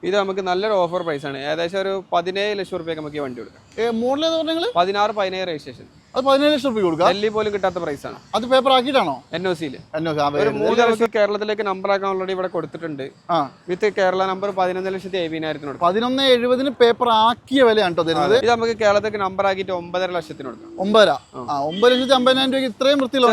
ഇത് നമുക്ക് നല്ലൊരു ഓഫർ പ്രൈസ് ആണ്. ഏകദേശം ഒരു 17 ലക്ഷം റുപ്യക്ക് നമുക്ക് ഈ വണ്ടി കൊടുക്കാം. Model 16, 17 registration. അത് 17 ലക്ഷം റുപ്യ കൊടുക്കാം. ഡൽഹി പോലും കിട്ടാത്ത പ്രൈസ് ആണ്. അത് പേപ്പർ ആക്കിയിട്ടാണോ? NOC-യിൽ ഒരു 3 ലക്ഷം കേരളത്തിലേക്ക് നമ്പർ ആക്കാൻ ഓൾറെഡി ഇവിടെ കൊടുത്തിട്ടുണ്ട്. വിത്ത് കേരള നമ്പർ 11,70,000 11,70,000 പേപ്പർ ആക്കിയ വിലയാണ് കേട്ടോ തരുന്നത്. ഇത് നമുക്ക് കേരളത്തിലേക്ക് നമ്പർ ആക്കിയിട്ട് 9.5 ലക്ഷത്തിന് കൊടുക്കാം. 9,50,000 രൂപയ്ക്ക് ഇത്രയും വൃത്തിയുള്ള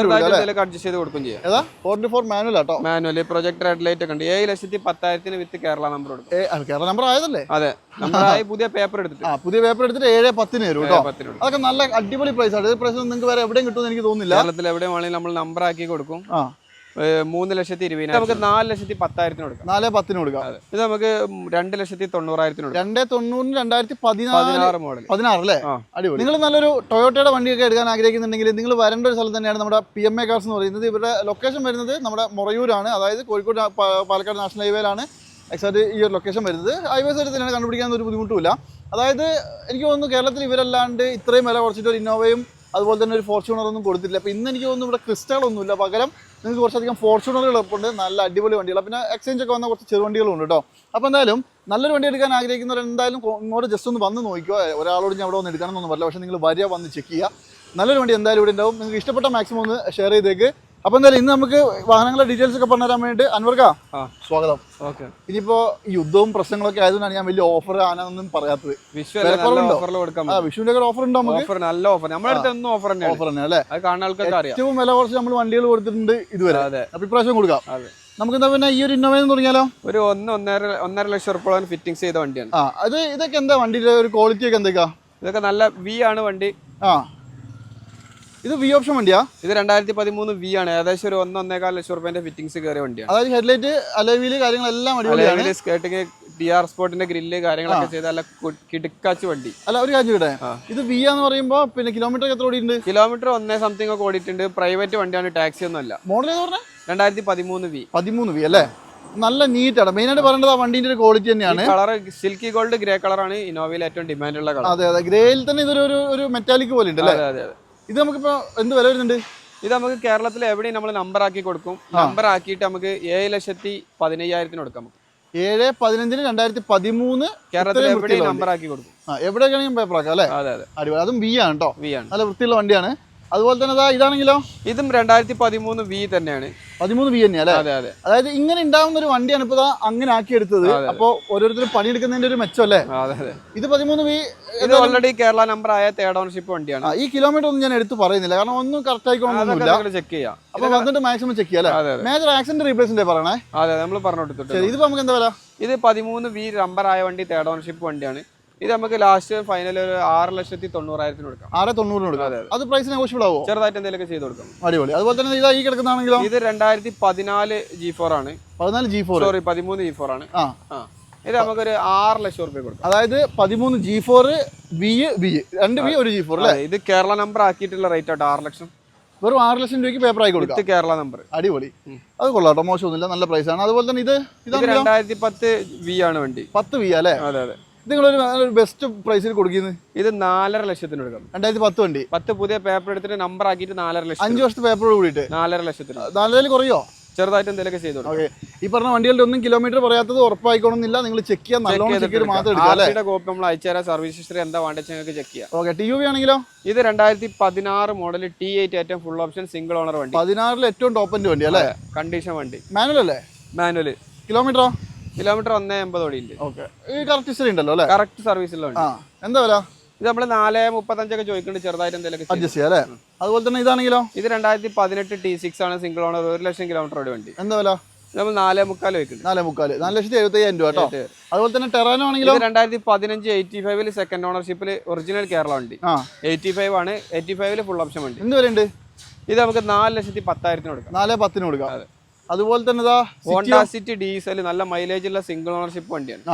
അഡ്ജസ്റ്റ് ചെയ്ത് കൊടുക്കും ചെയ്യാം. 44 മാനുവൽ ആട്ടോ. മാനുവൽ പ്രൊജക്ടർ ഹെഡ്ലൈറ്റ് ഒക്കെ ഉണ്ട്. 7,10,000 വിത്ത് കേരള നമ്പർ കൊടുക്കും. കേരള നമ്പർ ആയതല്ലേ? അതെ, നമ്പറായി പുതിയ പേപ്പർ എടുത്തിട്ട് പുതിയ പേപ്പർ എടുത്തിട്ട് 7,10 വരും കേട്ടോ. അതൊക്കെ നല്ല അടിപൊളി പ്രൈസ് ആണ്. പ്രൈസ് നിങ്ങൾക്ക് വേറെ എവിടെയും കിട്ടുമെന്ന് എനിക്ക് തോന്നുന്നില്ല. കേരളത്തിൽ എവിടെയും വേണമെങ്കിലും നമ്മൾ നമ്പർ ആക്കി കൊടുക്കും. 3,20,000 നമുക്ക് 4,10,000 കൊടുക്കാം. 4,10 കൊടുക്കാം. ഇത് നമുക്ക് 2,90,000 കൊടുക്കാം. 2,90,000 2016 മോഡൽ. 16 അല്ലേ? അടിപൊളി. നിങ്ങൾ നല്ലൊരു ടൊയോട്ടയുടെ വണ്ടിയൊക്കെ എടുക്കാൻ ആഗ്രഹിക്കുന്നുണ്ടെങ്കിൽ നിങ്ങൾ വരേണ്ട ഒരു സ്ഥലം തന്നെയാണ് നമ്മുടെ PMA കാർസ് എന്ന് പറയുന്നത്. ഇവരുടെ ലൊക്കേഷൻ വരുന്നത് നമ്മുടെ മൊറയൂരാണ്. അതായത് കോഴിക്കോട് പാലക്കാട് നാഷണൽ ഹൈവേയിലാണ് എക്സാക്ട് ഈ ഒരു ലൊക്കേഷൻ വരുന്നത്. ഹൈവേ സൈഡിൽ തന്നെയാണ്, കണ്ടുപിടിക്കാൻ ഒരു ബുദ്ധിമുട്ടുമില്ല. അതായത് എനിക്ക് തോന്നുന്നു കേരളത്തിൽ ഇവരല്ലാണ്ട് ഇത്രയും വില കുറച്ചിട്ട് ഒരു ഇന്നോവയും അതുപോലെ തന്നെ ഒരു ഫോർച്യൂണറൊന്നും കൊടുത്തിട്ടില്ല. അപ്പോൾ ഇന്ന് എനിക്ക് തോന്നുന്നു ഇവിടെ ക്രിസ്റ്റകളൊന്നുമില്ല. പകരം നിങ്ങൾക്ക് കുറച്ചധികം ഫോർച്യൂണറുകളൊക്കെ നല്ല അടിപൊളി വണ്ടികൾ, പിന്നെ എക്സ്ചേഞ്ച് ഒക്കെ വന്ന കുറച്ച് ചെറുവണ്ടികളുണ്ട് കേട്ടോ. അപ്പോൾ എന്തായാലും നല്ലൊരു വണ്ടി എടുക്കാൻ ആഗ്രഹിക്കുന്നവർ എന്തായാലും ഇങ്ങോട്ട് ജസ്റ്റ് ഒന്ന് വന്ന് നോക്കിയോ. ഒരാളോട് ഞാൻ അവിടെ വന്ന് എടുക്കണമെന്നൊന്നും പറയില്ല. പക്ഷേ നിങ്ങൾ വരിക, വന്ന് ചെക്ക് ചെയ്യുക. നല്ലൊരു വണ്ടി എന്തായാലും ഇവിടെ ഉണ്ടാവും. നിങ്ങൾക്ക് ഇഷ്ടപ്പെട്ട മാക്സിമം ഒന്ന് ഷെയർ ചെയ്തേക്ക്. അപ്പോൾ എന്തായാലും ഇന്ന് നമുക്ക് വാഹനങ്ങളുടെ ഡീറ്റെയിൽസ് ഒക്കെ പറഞ്ഞുതരാൻ വേണ്ടിയിട്ട് അൻവർക്ക സ്വാഗതം. ഇനിയിപ്പോ യുദ്ധവും പ്രശ്നങ്ങളൊക്കെ ആയതുകൊണ്ടാണ് ഞാൻ വലിയ ഓഫർ ആണെന്നൊന്നും പറയാത്തത്. വിഷുവിന്റെ ഒക്കെ ഓഫർ ഉണ്ടോ? നമുക്ക് നല്ല ഓഫർ, നമ്മുടെ അടുത്ത് എന്നും ഓഫർ തന്നെ അല്ലേ? ഏറ്റവും വില കുറച്ച് നമ്മൾ വണ്ടികൾ കൊടുത്തിട്ടുണ്ട് ഇതുവരെ. അപ്പൊ ഇപ്രാവശ്യം കൊടുക്കാം. നമുക്ക് എന്താ പിന്നെ ഈ ഒരു ഇന്നോവ തുടങ്ങിയാലോ? ഒരു 1.5 ലക്ഷം റുപ്യ ഫിറ്റിംഗ്സ് ചെയ്ത വണ്ടിയാണ്. ഇതൊക്കെ എന്താ വണ്ടിയുടെ ഒരു ക്വാളിറ്റി ഒക്കെ എന്തൊക്കെയാ? ഇതൊക്കെ നല്ല വി ആണ് വണ്ടി. ഇത് വി ഓപ്ഷൻ വണ്ടിയാ? ഇത് 2013 വി ആണ്. ഏകദേശം ഒരു 1.5 ലക്ഷം റുപ്യന്റെ ഫിറ്റിംഗ്സ് കയറിയ വണ്ടിയാണ്. അതായത് ഹെഡ്ലൈറ്റ്, അലോയ് കാര്യങ്ങളെല്ലാം അടിപൊളിയാണ്. സ്കേർട്ടിങ്, TR സ്പോർട്ടിന്റെ ഗ്രില്ല് കാര്യങ്ങളൊക്കെ ചെയ്ത നല്ല കിടക്കാച്ച് വണ്ടി. അല്ല, ഒരു കാര്യം ഇവിടെ ഇത് വി എന്ന് പറയുമ്പോൾ പിന്നെ കിലോമീറ്റർ എത്ര ഓടിയിട്ടുണ്ട്? കിലോമീറ്റർ 1 സംതിങ് ഒക്കെ ഓടിയിട്ടുണ്ട്. പ്രൈവറ്റ് വണ്ടിയാണ്, ടാക്സി ഒന്നും അല്ല. മോഡൽ ഏത് പറഞ്ഞത്? 2013 വി അല്ലേ? നല്ല നീറ്റാണ്. മെയിൻ ആയിട്ട് പറയേണ്ടത് ആ വണ്ടിന്റെ ഒരു ക്വാളിറ്റി തന്നെയാണ്. കളർ സിൽക്കി ഗോൾഡ് ഗ്രേ കളറാണ് ഇന്നോവയിൽ ഏറ്റവും ഡിമാൻഡ് ഉള്ള കളർ. അതെ, ഗ്രേയിൽ തന്നെ ഇതൊരു ഒരു മെറ്റാലിക് പോലെ ഉണ്ട് അല്ലേ? അതെ. ഇത് നമുക്കിപ്പോ എന്ത് വില വരുന്നുണ്ട്? ഇത് നമുക്ക് കേരളത്തിൽ എവിടെയും നമ്മൾ നമ്പർ ആക്കി കൊടുക്കും. നമ്പർ ആക്കിയിട്ട് നമുക്ക് 7,15,000 കൊടുക്കാം. 7,15 2013 കേരളത്തിൽ എവിടെയും നമ്പർ ആക്കി കൊടുക്കും. എവിടെയൊക്കെയാണെങ്കിൽ പേപ്പർ ആക്കാം അല്ലേ? അതെ. അടിപൊളി. അതും വി ആണ് കേട്ടോ. നല്ല വൃത്തിയുള്ള വണ്ടിയാണ്. അതുപോലെ തന്നെ ഇതാണെങ്കിലോ? ഇതും 2013 വി തന്നെയാണ്. 13 വി തന്നെയാ അല്ലേ? അതെ. അതായത് ഇങ്ങനെ ഉണ്ടാവുന്ന ഒരു വണ്ടിയാണ് ഇപ്പൊ അങ്ങനെ ആക്കിയെടുത്തത്. അപ്പൊ ഓരോരുത്തരും പണിയെടുക്കുന്നതിന്റെ ഒരു മെച്ചം അല്ലേ? ഇത് 13 വി. ഇത് ഓൾറെഡി കേരള നമ്പർ ആയ തേർഡ് ഓണർഷിപ്പ് വണ്ടിയാണ്. ഈ കിലോമീറ്റർ ഒന്നും ഞാൻ എടുത്ത് പറയുന്നില്ല, കാരണം ഒന്നും കറക്റ്റ് ആയിക്കോളൊന്നുമില്ല. ചെക്ക് ചെയ്യാം. അപ്പൊ വന്നിട്ട് മാക്സിമം ചെക്ക് ചെയ്യാം അല്ലേ? മേജർ ആക്സിഡന്റ് റീപ്ലേസ്മെന്റ് പറയണേ. അതെ, നമ്മൾ പറഞ്ഞു കൊടുത്തിട്ടുണ്ട്. ഇതിപ്പോ നമുക്ക് എന്താ വില? ഇത് 13 വി നമ്പർ ആയ വണ്ടി, തേർഡ് ഓണർഷിപ്പ് വണ്ടിയാണ്. ഇത് നമുക്ക് ലാസ്റ്റ് ഫൈനൽ ഒരു 6,90,000 കൊടുക്കാം. 6,90 കൊടുക്കാം. അത് പ്രൈസ് നെഗോഷ്യബിൾ ആവോ? ചെറുതായിട്ട് എന്തെങ്കിലും ചെയ്ത് കൊടുക്കാം. അടിപൊളി. അതുപോലെ തന്നെ ഇതാ ഈ കിടക്കുന്നതാണെങ്കിലോ? ഇത് 2014 G4 ആണ്. 13 G4 ആണ്. ഇത് നമുക്കൊരു 6 ലക്ഷം റുപ്യ കൊടുക്കാം. അതായത് 13 G4 വി 2 വി 1 G4 അല്ലേ? ഇത് കേരള നമ്പർ ആക്കിയിട്ടുള്ള റേറ്റ് ആട്ടോ 6 ലക്ഷം. വെറും 6 ലക്ഷം രൂപയ്ക്ക് പേപ്പർ ആയി കൊടുക്കാം. കേരള നമ്പർ. അടിപൊളി. അത് കൊള്ളാട്ടോ, മോശമൊന്നുമില്ല, നല്ല പ്രൈസ് ആണ്. അതുപോലെ തന്നെ ഇത് 2010 വി ആണ് വണ്ടി. 10 വി അല്ലേ? അതെ. നിങ്ങളൊരു ബെസ്റ്റ് പ്രൈസിൽ കൊടുക്കുന്നത്? ഇത് 4.5 ലക്ഷത്തിന് കൊടുക്കാം. 2010 വണ്ടി. 10 പുതിയ പേപ്പർ എടുത്തിട്ട് നമ്പർ ആക്കിയിട്ട് 4.5 ലക്ഷം. 5 വർഷത്തെ പേപ്പറോട് കൂടിയിട്ട് 4.5 ലക്ഷത്തിന്. 4 കുറയോ? ചെറുതായിട്ട് എന്തെങ്കിലും ചെയ്തു കൊടുക്കാം. ഈ പറഞ്ഞ വണ്ടികളുടെ ഒന്നും കിലോമീറ്റർ പറയാത്തത് ഉറപ്പായിക്കോണമെന്നില്ല. നിങ്ങൾ ചെക്ക് ചെയ്യാൻ നല്ലോണം ചെക്ക് ചെയ്ത് മാത്രം എടുക്കാം. കോപ്പി നമ്മൾ അയച്ചുതരാം. സർവീസ് ഹിസ്റ്ററി എന്താ വേണ്ടത് നിങ്ങൾക്ക് ചെക്ക് ചെയ്യാം. ഓക്കെ. TUV ആണെങ്കിലോ? ഇത് 2016 മോഡൽ T8 ഏറ്റവും ഫുൾ ഓപ്ഷൻ സിംഗിൾ ഓണർ വണ്ടി. 16 ഏറ്റവും ടോപ്പ് എൻഡ് വണ്ടി അല്ലേ? കണ്ടീഷൻ വണ്ടി. മാനുവൽ അല്ലേ? മാനുവൽ. കിലോമീറ്ററോ? കിലോമീറ്റർ 1.80 ഓടിയില്ല. ഓക്കെ. ഈ കറക്റ്റ് ഹിസ്റ്ററി ഉണ്ടല്ലോ അല്ലേ? കറക്റ്റ് സർവീസുള്ള വണ്ടി. എന്താ വില? ഇത് നമ്മൾ 4.35 ഒക്കെ ചോദിക്കുന്നുണ്ട്. ചെറുതായിട്ട് എന്തെങ്കിലും അഡ്ജസ്റ്റ് ചെയ്യാം അല്ലേ? അതുപോലെ തന്നെ ഇതാണെങ്കിലോ? ഇത് 2018 T6 ആണ് സിംഗിൾ ഓണർ 1 ലക്ഷം കിലോമീറ്റർ ഓടി വണ്ടി. എന്താ വില? നമ്മൾ 4.25 വെക്കുന്നുണ്ട്. 4,75,000 രൂപ കേട്ടോ. അതുപോലെ തന്നെ ടെറാനോ ആണെങ്കിലോ? 2015 85 സെക്കൻഡ് ഓണർഷിപ്പിൽ ഒറിജിനൽ കേരള വണ്ടി. 85 ആണ്. 85 ഫുൾ ഓപ്ഷൻ വണ്ടി. എന്ത് വിലയുണ്ട്? ഇത് നമുക്ക് 4,10,000 കൊടുക്കാം. 4,10 കൊടുക്കാം. അതുപോലെ തന്നെ ഹോണ്ട സിറ്റി ഡീസൽ നല്ല മൈലേജ് ഉള്ള സിംഗിൾ ഓണർഷിപ്പ് വണ്ടിയാണ്.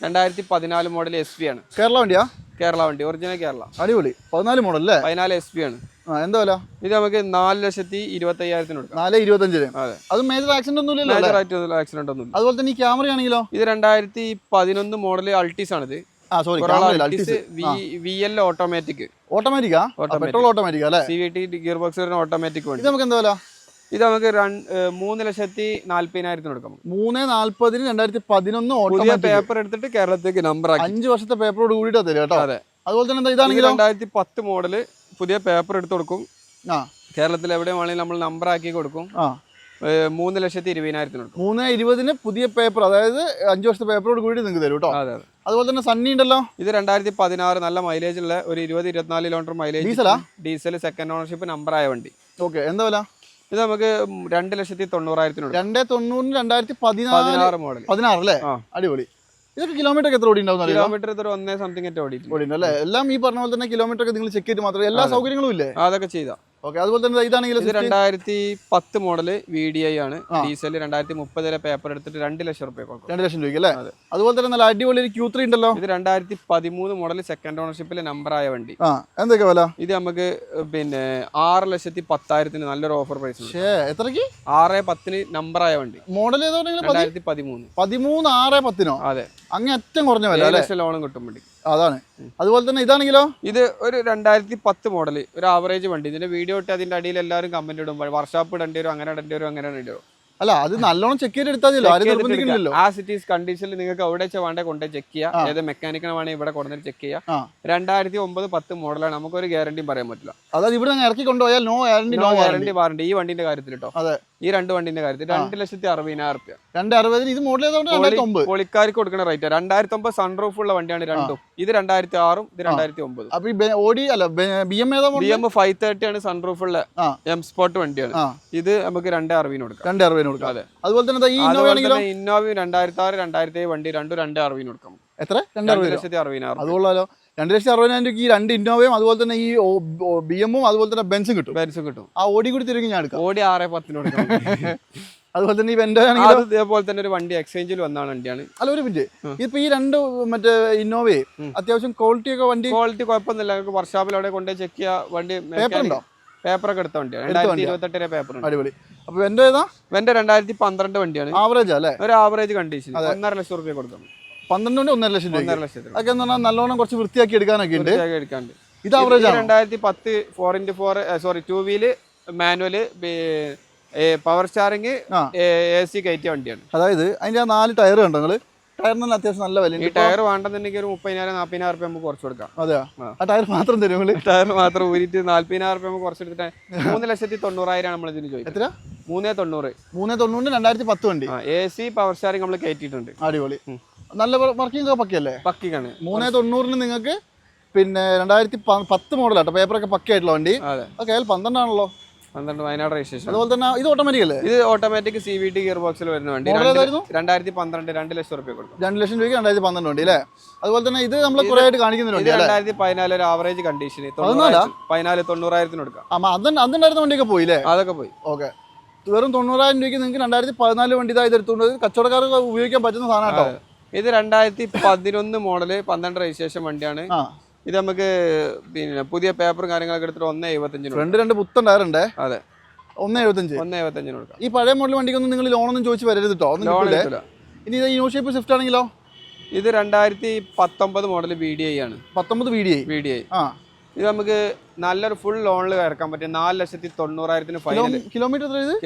2014 മോഡൽ SV ആണ്. കേരള വണ്ടിയാ? കേരള വണ്ടി, ഒറിജിനൽ കേരള. അടിപൊളി. 14 മോഡൽ അല്ലേ? 14 SV ആണ്. എന്താ വില? ഇത് നമുക്ക് 4,25,000 കൊടുക്കാം. 4,25,000. അത് മേജർ ആക്സിഡന്റ് ഒന്നും ഇല്ലല്ലോ? ആക്സിഡന്റ് ഒന്നും. അതുപോലെ തന്നെ ഈ ക്യാമറ ആണെങ്കിലോ? ഇത് 2011 മോഡൽ അൾട്ടീസ് ആണ്. ഇത് VL ഓട്ടോമാറ്റിക്. ഓട്ടോമാറ്റിക്കാ? പെട്രോൾ ഓട്ടോമാറ്റിക് അല്ലേ? CVT ഗിയർ ബോക്സ് ഓട്ടോമാറ്റിക് വണ്ടി. നമുക്ക് എന്താ വില? ഇത് നമുക്ക് 3,40,000 കൊടുക്കാം. 3,40,000 2011 പുതിയ പേപ്പർ എടുത്തിട്ട് കേരളത്തിലേക്ക് നമ്പർ ആക്കി 5 വർഷത്തെ പേപ്പറോട് കൂടിയിട്ട് തരും കേട്ടോ. അതെ. അതുപോലെ തന്നെ ഇതാണെങ്കിലും 2010 മോഡല് പുതിയ പേപ്പർ എടുത്ത് കൊടുക്കും. കേരളത്തിൽ എവിടെ വേണമെങ്കിലും നമ്മൾ നമ്പർ ആക്കി കൊടുക്കും. 3,20,000 കൊടുക്കും. 3,20,000 പുതിയ പേപ്പർ, അതായത് 5 വർഷത്തെ പേപ്പറോട് കൂടി നിങ്ങൾക്ക് തരും കേട്ടോ. അതെ. അതുപോലെ തന്നെ സണ്ണി ഉണ്ടല്ലോ. ഇത് 2016 നല്ല മൈലേജ് ഉള്ള ഒരു 20-24 kilometre mileage diesel second ownership number ആയ വണ്ടി. ഓക്കെ, എന്താ വില? ഇത് നമുക്ക് 2,90,000 2,90,000 2016 മോഡൽ 16 അല്ലേ? അടിപൊളി. ഇതൊക്കെ കിലോമീറ്റർ എത്ര ഓടി ഉണ്ടാവും? കിലോമീറ്റർ 1 സംതിങ് ഓടിയിട്ടുണ്ട് അല്ലേ? എല്ലാം ഈ പറഞ്ഞ പോലെ തന്നെ കിലോമീറ്റർ ഒക്കെ നിങ്ങൾ ചെക്ക് ചെയ്തിട്ട് മാത്രമേ, എല്ലാ സൗകര്യങ്ങളും ഇല്ലേ? അതൊക്കെ ചെയ്താ. ഓക്കെ, അതുപോലെ തന്നെ ഇതാണെങ്കിൽ ഇത് 2010 മോഡല് VDI ആണ്. ഡീസൽ 2030 പേപ്പർ എടുത്തിട്ട് 2,00,000 രൂപ കൊടുക്കും. 2,00,000 രൂപയ്ക്ക് അല്ലേ? അതുപോലെ തന്നെ നല്ല അടിപൊളി ഒരു Q3 ഉണ്ടല്ലോ. ഇത് 2013 മോഡൽ സെക്കൻഡ് ഓണർഷിപ്പിൽ നമ്പർ ആയ വണ്ടി. എന്തൊക്കെ വില? ഇത് നമുക്ക് 6,10,000 നല്ലൊരു ഓഫർ പ്രൈസ്. എത്രക്ക്? 6,10 നമ്പർ ആയ വണ്ടി. മോഡൽ ഏതാ? 2013. 6,10 അതെ, അങ്ങ് ഏറ്റവും കുറഞ്ഞ വില. ലോണും കിട്ടും വണ്ടി. അതാണ്. അതുപോലെ തന്നെ ഇതാണെങ്കിലോ? ഇത് ഒരു 2010 മോഡൽ ഒരു ആവറേജ് വണ്ടി. ഇതിന്റെ വീഡിയോ ഇട്ട് അതിന്റെ അടിയിൽ എല്ലാവരും കമന്റ് ഇടുമ്പോൾ വർക്ക്ഷോപ്പ് ഇടേണ്ടി വരും, അങ്ങനെ ഇടേണ്ടി വരും, അങ്ങനെ ഇടേണ്ടി വരും. അല്ല, അത് നല്ലോണം ചെക്ക് ചെയ്ത് എടുത്താൽ ആ സിറ്റീസ് കണ്ടീഷനിൽ നിങ്ങൾക്ക് എവിടെ വേണ്ടേ കൊണ്ട് ചെക്ക് ചെയ്യാം. ഏത് മെക്കാനിക്കിനെ വേണമെങ്കിൽ ഇവിടെ കൊണ്ടുവന്നിട്ട് ചെക്ക് ചെയ്യാം. 2009-10 മോഡലാണ്. നമുക്കൊരു ഗ്യാരണ്ടിയും പറയാൻ പറ്റില്ല. അതായത് ഇവിടെ ഇറക്കി കൊണ്ടുപോയാൽ നോ ഗ്യാരണ്ടി വാറണ്ടി. ഈ വണ്ടിന്റെ കാര്യത്തിൽ കേട്ടോ, ഈ രണ്ട് വണ്ടിന്റെ കാര്യത്തിൽ 2,60,000 രൂപ. 2,60,000. ഇത് മോഡൽ ഏതാണ്ട് പൊളിക്കാർക്ക് കൊടുക്കുന്ന റേറ്റ് 2009 സൺറൂഫ് ഉള്ള വണ്ടിയാണ് രണ്ടും. ഇത് 2006, ഇത് 2009. അപ്പൊ ഓടി അല്ല BM ഏതാ? BM 530 ആണ് സൺറൂഫ് ഉള്ള M സ്പോർട്ട് വണ്ടിയാണ്. ഇത് നമുക്ക് 2,60,000 കൊടുക്കാം. 2,60,000 കൊടുക്കാം. അതുപോലെ തന്നെ ഈ ഇന്നോവ 2006, 2007 വണ്ടി രണ്ടും 2,60,000 കൊടുക്കാം. എത്ര? 2,60,000. അതുകൊള്ളാലോ. 2,60,000 രൂപയ്ക്ക് ഈ 2 ഇന്നോവയും അതുപോലെ തന്നെ ഈ BM-ഉം അതുപോലെ തന്നെ ബെൻസും കിട്ടും. ആ ഓടി കൂടി തിരികെ ഞാൻ എടുക്കാം. ഓടി 6,10 കൊടുക്കാം. അതുപോലെ തന്നെ ഈ വെൻഡോ ഇതേപോലെ തന്നെ ഒരു വണ്ടി എക്സ്ചേഞ്ചിൽ വന്നാണ് വണ്ടിയാണ്. അല്ല, ഒരു മിനിറ്റ്, ഇപ്പൊ ഈ 2 മറ്റേ ഇന്നോവയെ അത്യാവശ്യം ക്വാളിറ്റി ഒക്കെ ക്വാളിറ്റി കുഴപ്പമൊന്നുമില്ല. നമുക്ക് വർക്ക്ഷോപ്പിൽ അവിടെ കൊണ്ടുപോയി ചെക്ക് ചെയ്യാം. വണ്ടി പേപ്പർ ഉണ്ടോ? പേപ്പറൊക്കെ എടുത്ത വണ്ടിയാണ്. 2028 പേപ്പർ. അടിപൊളി. അപ്പൊ വെൻഡോ ഏതാ? വെൻഡോ 2012 വണ്ടിയാണ്. ആവറേജ് അല്ലേ? ഒരു ആവറേജ് കണ്ടീഷൻ 1,50,000 രൂപ കൊടുക്കാം. 12 1,50,000 അതൊക്കെ നല്ലോണം കുറച്ച് വൃത്തിയാക്കി എടുക്കാനൊക്കെ ഉണ്ട്. ഇത് 2010 4x4 2 wheel manual power steering AC കയറ്റിയ വണ്ടിയാണ്. അതായത് അതിന്റെ 4 ടയർ കണ്ടോ നിങ്ങള്? ടയറിന് അത്യാവശ്യം നല്ല വില. ഈ ടയർ വേണ്ടെന്നുണ്ടെങ്കിൽ ഒരു 30,000-40,000 രൂപ നമുക്ക് കുറച്ച് കൊടുക്കാം. അതെയോ? ആ ടയർ മാത്രം തരും? ടയർ മാത്രം ഊരിട്ട് 40,000 രൂപ നമുക്ക് കുറച്ചെടുത്തിട്ട് 3,90,000 നമ്മൾ ഇതിന് ചോദിക്കും. എത്ര? 3,90,000. 3,90 2010 വണ്ടി. AC പവർ സ്റ്റാറിങ് നമ്മൾ കയറ്റിയിട്ടുണ്ട്. അടിപൊളി. നല്ല വർക്കിംഗ് പക്കയല്ലേ? പക്കിയാണ്. 3,90 നിങ്ങൾക്ക് പിന്നെ 2010 മോഡലാട്ടോ. പേപ്പറൊക്കെ പക്കയായിട്ടുള്ള വണ്ടി. ഓക്കെ, 12 ആണല്ലോ. 12 വയനാട് രജിസ്ട്രേഷൻ. അതുപോലെ തന്നെ ഇത് ഓട്ടോമാറ്റിക് അല്ലേ? ഇത് ഓട്ടോമാറ്റിക് CVT ഗിയർ ബോക്സിൽ വരുന്ന വണ്ടി. 2012 2,00,000 രൂപ കൊടുക്കും. 2,00,000 രൂപയ്ക്ക് 2012 വണ്ടി അല്ലേ? അതുപോലെ തന്നെ ഇത് നമ്മൾ കുറെ ആയിട്ട് കാണിക്കുന്നുണ്ട്. 2014 ഒരു ആവറേജ് കണ്ടീഷൻ 90,000 കൊടുക്കാം. അതുണ്ടായിരുന്ന വണ്ടിയൊക്കെ പോയില്ലേ? അതൊക്കെ പോയി. ഓക്കെ, വെറും 90,000 രൂപയ്ക്ക് നിങ്ങൾക്ക് 2014 വണ്ടി ഇതായത് എടുത്തുകൊണ്ട് കച്ചവടക്കാർക്ക് ഉപയോഗിക്കാൻ പറ്റുന്ന സാധനം കേട്ടോ. ഇത് 2011 മോഡല് 12 രജിസ്ട്രേഷൻ വണ്ടിയാണ്. ഇത് നമുക്ക് പിന്നെ പുതിയ പേപ്പറും കാര്യങ്ങളൊക്കെ എടുത്തിട്ട് 1,75 ഫ്രണ്ട് 2 പുത്തൻ ടയറുണ്ട്. അതെ, 1,75 കൊടുക്കാം. ഈ പഴയ മോഡൽ വണ്ടിക്കൊന്നും നിങ്ങൾ ലോണൊന്നും ചോദിച്ച് വരരുത് കേട്ടോ. ഇനി ഇത് യൂഷേപ്പ് സ്വിഫ്റ്റ് ആണെങ്കിലോ? ഇത് 2019 മോഡൽ VDI ആണ്. 19 VDI. ഇത് നമുക്ക് നല്ലൊരു ഫുൾ ലോണിൽ ഇറക്കാൻ പറ്റും. 4,90,000 ഫൈനൽ. കിലോമീറ്റർ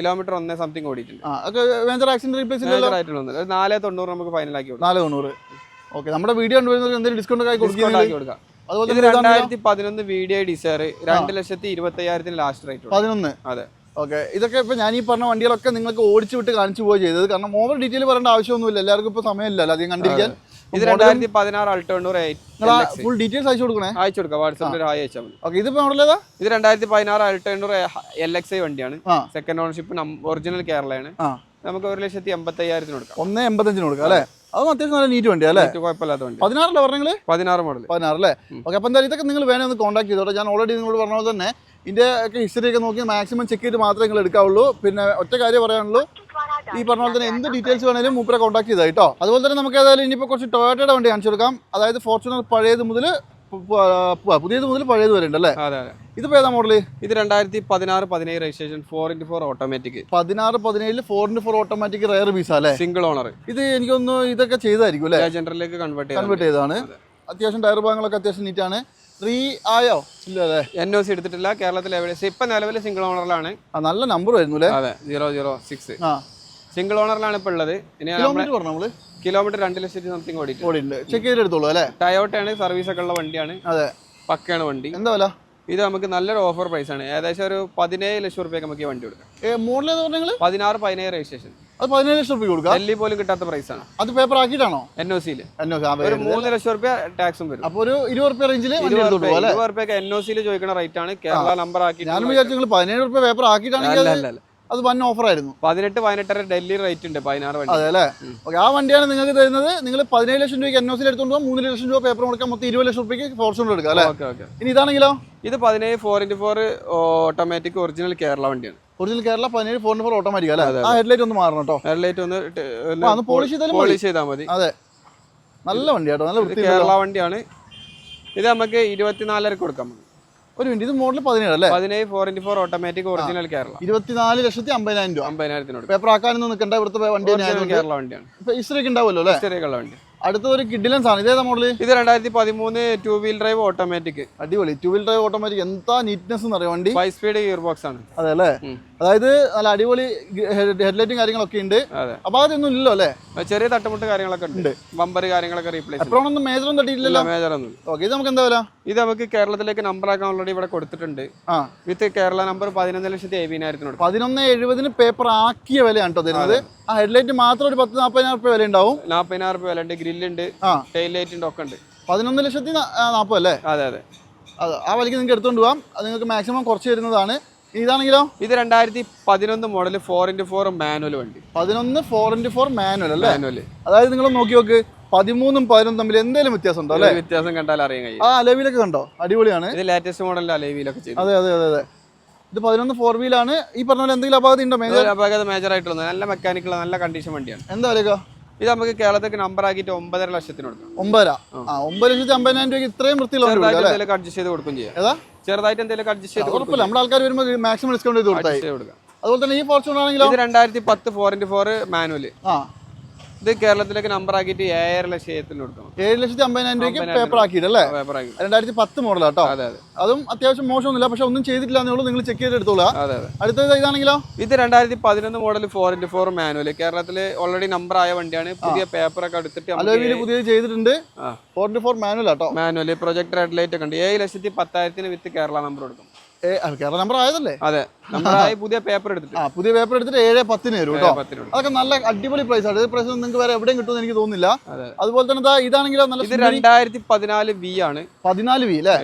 1 സംതിങ് ഓടിയിട്ടുണ്ട്. 4,90 നമുക്ക് ഫൈനൽ ആക്കി കൊടുക്കാം. 4,90. ഓക്കെ, നമ്മുടെ വീഡിയോ കണ്ടുവരുന്നവർക്ക് എന്തെങ്കിലും ഡിസ്കൗണ്ട് ആക്കി കൊടുക്കാം. അതുപോലെ 2011 VDI ഡിസയർ 2,25,000 ലാസ്റ്റ് റേറ്റ്. 11. അതെ. ഓക്കെ, ഇതൊക്കെ ഇപ്പൊ ഞാൻ ഈ പറഞ്ഞ വണ്ടികളൊക്കെ നിങ്ങൾക്ക് ഓടിച്ചു വിട്ട് കാണിച്ചു പോവുക ചെയ്തത്. കാരണം ഓവർ ഡീറ്റെയിൽ പറയേണ്ട ആവശ്യമൊന്നുമില്ല. എല്ലാവർക്കും ഇപ്പൊ സമയമില്ല അധികം കണ്ടിരിക്കാൻ. ഇത് 2016 Altoner ഫുൾ ഡീറ്റെയിൽസ് അയച്ചു കൊടുക്കണേ. അയച്ചു കൊടുക്കാം. വാട്സാപ്പിൽ ഹായ് അയച്ചാൽ മതി. ഓക്കെ, ഇത് മോഡലേതാ? ഇത് 2016 Altoner LXI വണ്ടിയാണ്. സെക്കൻഡ് ഓണർഷിപ്പ് ഒറിജിനൽ കേരളയാണ്. നമുക്ക് 1,80,000 കൊടുക്കാം. 1,85 കൊടുക്കാം അല്ലേ? അതും അത്യാവശ്യം നല്ല നീറ്റ് വണ്ടി അല്ലേ? കുഴപ്പമില്ലാത്ത വണ്ടി. 16 പറഞ്ഞെങ്കിൽ 16 മോഡൽ. 16 അല്ലേ? ഓക്കെ, അപ്പോൾ എന്തായാലും ഇതൊക്കെ നിങ്ങൾ വേണമെന്ന് കോൺടാക്ട് ചെയ്തോട്ടെ. ഞാൻ ഓൾറെഡി നിങ്ങളോട് പറഞ്ഞ പോലെ തന്നെ ഇതിൻ്റെ ഒക്കെ ഹിസ്റ്ററി ഒക്കെ നോക്കി മാക്സിമം ചെക്ക് ചെയ്ത് മാത്രമേ നിങ്ങൾ എടുക്കാവുള്ളൂ. പിന്നെ ഒറ്റ കാര്യം പറയാനുള്ളൂ, ഈ പറഞ്ഞ പോലെ തന്നെ എന്ത് ഡീറ്റെയിൽസ് വേണമെങ്കിലും മൂപ്പരെ കോൺടാക്ട് ചെയ്താൽ കേട്ടോ. അതുപോലെ തന്നെ നമുക്ക് ഏതായാലും ഇനിയിപ്പോൾ കുറച്ച് ടൊയോട്ടയുടെ വണ്ടി കാണിച്ചു കൊടുക്കാം. അതായത് ഫോർച്യൂണർ പഴയത് മുതൽ പുതിയത് മുതൽ പഴയത് വരെ ഉണ്ടല്ലേ? അതെ. ഇതിപ്പോൾ ഏതാ മോഡല്? ഇത് 2016-17 registration 4x4 automatic. 16-17 4x4 automatic rare പീസാ അല്ലേ? Single owner. ഇത് എനിക്കൊന്ന് ഇതൊക്കെ ചെയ്തായിരിക്കും അല്ലേ? ജനറലിലേക്ക് കൺവേർട്ട് ചെയ്തതാണ്. അത്യാവശ്യം ടയർ ഭാഗങ്ങളൊക്കെ അത്യാവശ്യം നീറ്റാണ്. 3 ആയോ ഇല്ല അല്ലേ? NOC എടുത്തിട്ടില്ല. കേരളത്തിൽ എവിടെ ഇപ്പൊ നിലവിൽ സിംഗിൾ ഓണറിലാണ്. നല്ല നമ്പർ വരുന്നു അല്ലേ? അതെ 006 ആ സിംഗിൾ ഓണറിലാണ് ഇപ്പൊ ഉള്ളത്. ഇനി കിലോമീറ്റർ പറഞ്ഞു നമ്മള് കിലോമീറ്റർ 2 ലക്ഷത്തി സംതിങ് ഓടിയിട്ടുണ്ട്. ചെക്ക് ചെയ്തെടുത്തോളൂ അല്ലേ? ടയോട്ടയാണ്, സർവീസ് ഒക്കെ ഉള്ള വണ്ടിയാണ്. അതെ പക്കയാണ് വണ്ടി. എന്താ വില? ഇത് നമുക്ക് നല്ലൊരു ഓഫർ പ്രൈസ് ആണ്. ഏകദേശം ഒരു 17 ലക്ഷം റുപ്യക്ക് നമുക്ക് ഈ വണ്ടി കൊടുക്കാം. മോഡൽ ഏതാ പറഞ്ഞാൽ 16-17 രജിസ്ട്രേഷൻ. അത് 17 ലക്ഷം റുപ്യ കൊടുക്കാം. ഡൽഹി പോലും കിട്ടാത്ത പ്രൈസ് ആണ്. അത് പേപ്പർ ആക്കിയിട്ടാണോ? NOC-യിൽ ഒരു 3 ലക്ഷം റുപ്യ ടാക്സും വരും. അപ്പൊ ഒരു 20 റുപ്യ റേഞ്ചിൽ 20 റുപ്യക്ക് NOC-യിൽ ചോദിക്കുന്ന റേറ്റ് ആണ്. കേരള നമ്പർ ആക്കി ഞാൻ വിചാരിച്ചു നിങ്ങൾ 17 റുപ്യ പേപ്പർ ആക്കിയിട്ടാണെങ്കിൽ അത് വൻ ഓഫർ ആയിരുന്നു. 18 ഡൽഹി റേറ്റ് ഉണ്ട്. 16 വണ്ടി. അതെ അല്ലേ? ഓക്കെ, ആ വണ്ടിയാണ് നിങ്ങൾക്ക് തരുന്നത്. നിങ്ങൾ 17 ലക്ഷം രൂപയ്ക്ക് NOC-യിൽ എടുത്തുകൊണ്ട് 3 ലക്ഷം രൂപ പേപ്പർ കൊടുക്കാൻ മൊത്തം 20 ലക്ഷം രൂപയ്ക്ക് ഫോർച്യൂണർ എടുക്കാം അല്ലേ? ഇനി ഇതാണെങ്കിലോ? ഇത് 17 4x4 ഓട്ടോമാറ്റിക് ഒറിജിനൽ കേരള വണ്ടിയാണ്. ഒറിജിനൽ കേരള 17 4x4 ഓട്ടോമാറ്റിക് അല്ലേ? ആ ഹെഡ്ലൈറ്റ് ഒന്ന് മാറണം കേട്ടോ. ഹെഡ്ലൈറ്റ് ഒന്ന് പോളിഷ് ചെയ്താൽ മതി. അതെ, നല്ല വണ്ടിയാട്ടോ, നല്ല വൃത്തി കേരള വണ്ടിയാണ്. ഇത് നമുക്ക് 24 കൊടുക്കാം. ഒരു മിനിറ്റ്, ഇത് മോഡൽ 17 അല്ലേ? 17 4x4 ഓട്ടോമാറ്റിക് ഒറിജിനൽ കേരള 24,50,000 രൂപ. 50,000 പേപ്പർ ആക്കാനൊന്നും നിൽക്കണ്ട, ഇവിടുത്തെ വണ്ടി കേരള വണ്ടിയാണ്. ഹിസ്റ്ററി ഉണ്ടാവുമല്ലോ അല്ലേ? ഹിസ്റ്ററിയുള്ള വണ്ടി. അടുത്തൊരു കിഡിലൻസ് ആണ്. ഇതേതാ മോഡൽ? ഇത് 2013 2 വീൽ ഡ്രൈവ് ഓട്ടോമാറ്റിക്. അടിപൊളി 2 വീൽ ഡ്രൈവ് ഓട്ടോമാറ്റിക്. എന്താ നീറ്റ്നെസ് എന്ന് അറിയാം വണ്ടി. 5 സ്പീഡ് ഗിയർ ബോക്സ് ആണ്. അതെ അല്ലേ? അതായത് നല്ല അടിപൊളി ഹെഡ്ലൈറ്റും കാര്യങ്ങളൊക്കെ ഉണ്ട്. അപ്പൊ അതൊന്നും ഇല്ലല്ലോ അല്ലേ? ചെറിയ തട്ടുമുട്ട് കാര്യങ്ങളൊക്കെ ഉണ്ട്. ബമ്പർ കാര്യങ്ങളൊക്കെ റീപ്ലേസ്. എപ്പോഴൊന്നും മേജറൊന്നും തട്ടിയിട്ടില്ലല്ലോ? മേജർ ഒന്നും. ഓക്കെ, ഇത് നമുക്ക് എന്താ വില? ഇത് നമുക്ക് കേരളത്തിലേക്ക് നമ്പർ ആക്കാൻ ഓൾറെഡി ഇവിടെ കൊടുത്തിട്ടുണ്ട്. വിത്ത് കേരള നമ്പർ 11,70,000 11,70,000 പേപ്പർ ആക്കിയ വിലയാണ് കേട്ടോ തരുന്നത്. ആ ഹെഡ്ലൈറ്റ് മാത്രം ഒരു 10,40,000 രൂപ വില ഉണ്ടാവും. 40,000 രൂപ വില ഉണ്ട്. ഗ്രില്ലുണ്ട്, ടെയിൽ ലൈറ്റിന്റെ ഒക്കെ ഉണ്ട്. 11,40,000 അല്ലേ? അതെ അതെ. ആ വിലക്ക് നിങ്ങൾക്ക് എടുത്തോണ്ട് പോകാം. അത് നിങ്ങൾക്ക് മാക്സിമം കുറച്ച് തരുന്നതാണ്. ഇതാണെങ്കിലോ? ഇത് 2011 മോഡൽ 4x4 മാനുവൽ വണ്ടി. 11 4x4 മാനുവൽ അല്ലേ? മാനുവൽ. അതായത് നിങ്ങൾ നോക്കി നോക്ക്, 13ഉം 11 തമ്മിൽ എന്തെങ്കിലും വ്യത്യാസം ഉണ്ടോ അല്ലേ? വ്യത്യാസം കണ്ടാൽ അറിയാൻ കഴിയും. ആ അലവിലൊക്കെ കണ്ടോ? അടിപൊളിയാണ്. ഇത് ലേറ്റസ്റ്റ് മോഡലിൽ അലവിലൊക്കെ ചെയ്തു. അതെ അതെ അതെ അതെ. ഇത് 11 4 വീലാണ്. ഈ പറഞ്ഞ പോലെ എന്തെങ്കിലും അപാകത ഉണ്ടോ? മേജർ ആയിട്ടുള്ള നല്ല മെക്കാനിക്കൽ നല്ല കണ്ടീഷൻ വണ്ടിയാണ്. എന്താ വിലക്കാ? ഇത് നമുക്ക് കേരളത്തിലേക്ക് നമ്പർ ആക്കിയിട്ട് 9.5 ലക്ഷത്തിന് കൊടുക്കാം. 9,50,000 രൂപയ്ക്ക് ഇത്രയും വൃത്തിയുള്ള അഡ്ജസ്റ്റ് ചെയ്ത് കൊടുക്കും ചെയ്യാം. ഏതാ? ചെറുതായിട്ട് എന്തെങ്കിലും അഡ്ജസ്റ്റ് ചെയ്ത് കുഴപ്പമില്ല, നമ്മുടെ ആൾക്കാർ വരുമ്പോൾ മാക്സിമം ഡിസ്കൗണ്ട് ചെയ്ത് കൊടുക്കാം. അതുപോലെ തന്നെ ഈ ഫോർച്യൂണർ ആണെങ്കിലോ? ഇത് 2010 4x4 മാനുവൽ. ഇത് കേരളത്തിലേക്ക് നമ്പർ ആക്കിയിട്ട് 7.5 ലക്ഷത്തിന് കൊടുക്കണം. 7,50,000 രൂപയ്ക്ക് പേപ്പർ ആക്കിയിട്ടല്ലേ? 2010 മോഡലാട്ടോ. അതും അത്യാവശ്യം മോശമൊന്നുമില്ല, പക്ഷെ ഒന്നും ചെയ്തിട്ടില്ല എന്നുള്ളൂ. നിങ്ങൾ ചെക്ക് ചെയ്ത് എടുത്തോളാം. അടുത്തത് ഇതാണെങ്കിലോ? ഇത് 2011 മോഡൽ 4x4 മാനുവൽ. കേരളത്തിൽ ഓൾറെഡി നമ്പർ ആയ വണ്ടിയാണ്. പുതിയ പേപ്പർ ഒക്കെ എടുത്തിട്ട് അലോവിയിൽ പുതിയ ചെയ്തിട്ടുണ്ട്. 4x4 മാനുവൽ ആട്ടോ. മാനുവൽ പ്രൊജക്ടർ ഹെഡ്ലൈറ്റ് ഒക്കെ ഉണ്ട്. 7,10,000 വിത്ത് കേരള നമ്പർ കൊടുക്കും. കേരള നമ്പർ ആയതല്ലേ? അതെ, നമ്പറായി പുതിയ പേപ്പർ എടുത്തിട്ട് 7,10,000 വരും കേട്ടോ. അതൊക്കെ നല്ല അടിപൊളി പ്രൈസ് ആണ്. പ്രൈസ് നിങ്ങൾക്ക് വേറെ എവിടെയും കിട്ടുമെന്ന് എനിക്ക് തോന്നുന്നില്ല. അതുപോലെ തന്നെ ഇതാണെങ്കിലോ? നല്ല 2014 V ആണ്. 14 V അല്ലേ?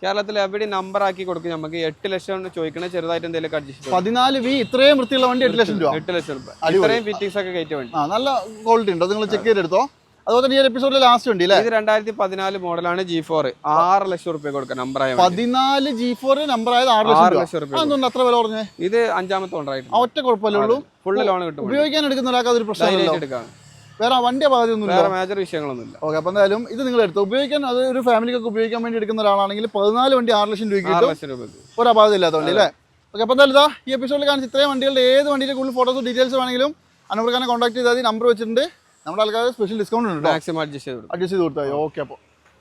കേരളത്തിൽ എവിടെ നമ്പർ ആക്കി കൊടുക്കും. നമുക്ക് 8 ലക്ഷം ചോദിക്കണേ, ചെറുതായിട്ട് എന്തെങ്കിലും അഡ്ജസ്റ്റ്. 14 V ഇത്രയും വൃത്തിയുള്ള വണ്ടി 8 ലക്ഷം രൂപ. 8 ലക്ഷം രൂപ. ഇത്രയും ഫിറ്റിംഗ്സ് ഒക്കെ കയറ്റിയ വണ്ടി. നല്ല ക്വാളിറ്റി ഉണ്ട്, നിങ്ങൾ ചെക്ക് ചെയ്തെടുത്തോ. അതുപോലെ തന്നെ ഈ എപ്പിസോഡിൽ ലാസ്റ്റ് വണ്ടി അല്ലേ? ഇത് 2014 മോഡലാണ്. G4 6 ലക്ഷം രൂപ കൊടുക്കാം നമ്പർ ആയ. 14 G4 നമ്പർ ആയത് 6 ലക്ഷം രൂപ. അതൊന്നും അത്ര വില പറഞ്ഞേ? ഇത് 5ാമത്തെ ഓണറായിട്ട് ഒറ്റ കുഴപ്പമല്ലേ ഉള്ളൂ. ഫുള്ള് ലോൺ കിട്ടും. ഉപയോഗിക്കാൻ എടുക്കുന്ന ഒരാൾക്ക് അതൊരു പ്രശ്നമില്ല. വേറെ വണ്ടി അപാകതയൊന്നും വേറെ മേജർ വിഷയങ്ങളൊന്നുമില്ല. ഓക്കെ, അപ്പം എന്തായാലും ഇത് നിങ്ങൾ എടുത്തു ഉപയോഗിക്കാൻ, അത് ഒരു ഫാമിലിക്കൊക്കെ ഉപയോഗിക്കാൻ വേണ്ടി എടുക്കുന്ന ഒരാളാണെങ്കിൽ 14 വണ്ടി 6 ലക്ഷം രൂപയ്ക്ക് കിട്ടും. ഒരു അപാകത ഇല്ലാത്ത വണ്ടി അല്ലേ? ഓക്കെ, അപ്പം എന്തായാലും ഈ എപ്പിസോഡിൽ കാണിച്ച് ഇത്രയും വണ്ടികളുടെ ഏത് വണ്ടിയുടെ കൂടുതൽ ഫോട്ടോസ് ഡീറ്റെയിൽസ് വേണമെങ്കിലും അനൂർഖാനെ കോൺടാക്ട് ചെയ്താൽ നമ്പർ വെച്ചിട്ടുണ്ട്. നമ്മുടെ ആൾക്കാർ സ്പെഷ്യൽ ഡിസ്കൗണ്ട് ഉണ്ട്. മാക്സിമം അഡ്ജസ്റ്റ് ചെയ്ത് കൊടുത്താൽ. ഓക്കെ, അപ്പോൾ